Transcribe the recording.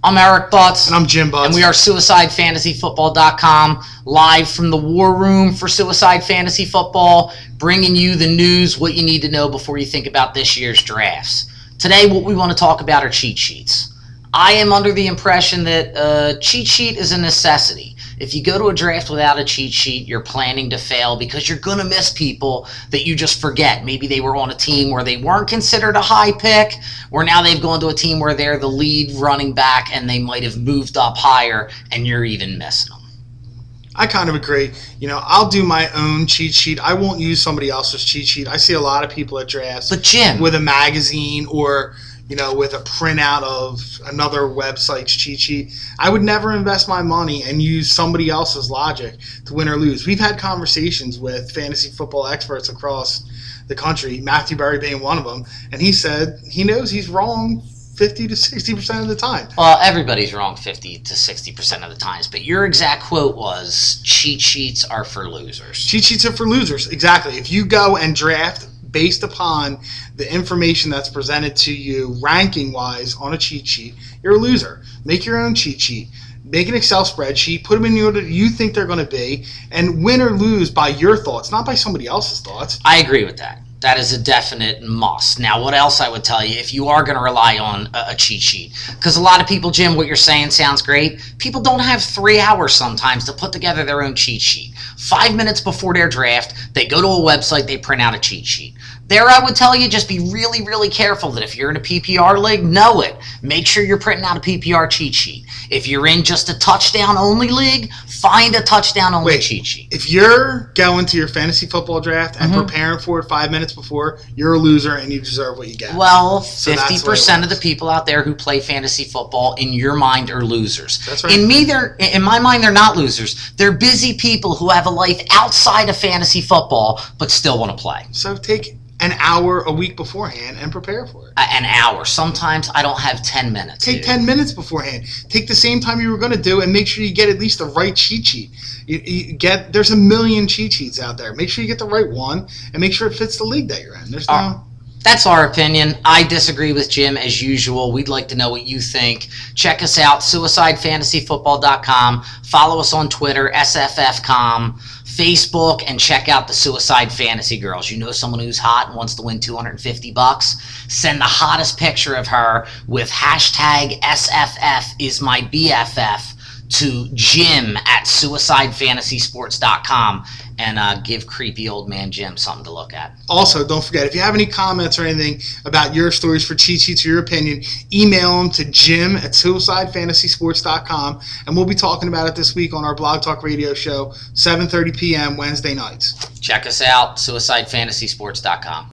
I'm Eric Butts. And I'm Jim Butts. And we are SuicideFantasyFootball.com, live from the war room for Suicide Fantasy Football, bringing you the news, what you need to know before you think about this year's drafts. Today, what we want to talk about are cheat sheets. I am under the impression that a cheat sheet is a necessity. If you go to a draft without a cheat sheet, you're planning to fail because you're going to miss people that you just forget. Maybe they were on a team where they weren't considered a high pick, or now they've gone to a team where they're the lead running back and they might have moved up higher and you're even missing them. I kind of agree. I'll do my own cheat sheet. I won't use somebody else's cheat sheet. I see a lot of people at drafts with a magazine or with a printout of another website's cheat sheet. I would never invest my money and use somebody else's logic to win or lose. We've had conversations with fantasy football experts across the country, Matthew Berry being one of them, and he said he knows he's wrong 50 to 60% of the time. Well, everybody's wrong 50 to 60% of the times, but your exact quote was, cheat sheets are for losers. Cheat sheets are for losers, exactly. If you go and draft based upon the information that's presented to you ranking-wise on a cheat sheet, you're a loser. Make your own cheat sheet. Make an Excel spreadsheet. Put them in the order you think they're going to be, and win or lose by your thoughts, not by somebody else's thoughts. I agree with that. That is a definite must. Now, what else I would tell you if you are going to rely on a cheat sheet? Because a lot of people, Jim, what you're saying sounds great. People don't have 3 hours sometimes to put together their own cheat sheet. 5 minutes before their draft, they go to a website, they print out a cheat sheet. There, I would tell you, just be really, really careful that if you're in a PPR league, know it. Make sure you're printing out a PPR cheat sheet. If you're in just a touchdown-only league, find a touchdown-only cheat sheet. If you're going to your fantasy football draft and preparing for it 5 minutes before, you're a loser and you deserve what you get. Well, 50% of the people out there who play fantasy football, in your mind, are losers. That's right. In my mind, they're not losers. They're busy people who have a life outside of fantasy football but still want to play. So take an hour a week beforehand and prepare for it. An hour. Sometimes I don't have 10 minutes. Take 10 minutes beforehand. Take the same time you were going to do and make sure you get at least the right cheat sheet. There's a million cheat sheets out there. Make sure you get the right one and make sure it fits the league that you're in. That's our opinion. I disagree with Jim as usual. We'd like to know what you think. Check us out, SuicideFantasyFootball.com. Follow us on Twitter, SFFcom, Facebook, and check out the Suicide Fantasy Girls. You know someone who's hot and wants to win $250? Send the hottest picture of her with hashtag SFFismyBFF to Jim at SuicideFantasySports.com and give creepy old man Jim something to look at. Also, don't forget, if you have any comments or anything about your stories for cheat sheets or your opinion, email them to Jim at SuicideFantasySports.com, and we'll be talking about it this week on our Blog Talk Radio show, 7:30 p.m. Wednesday nights. Check us out, SuicideFantasySports.com.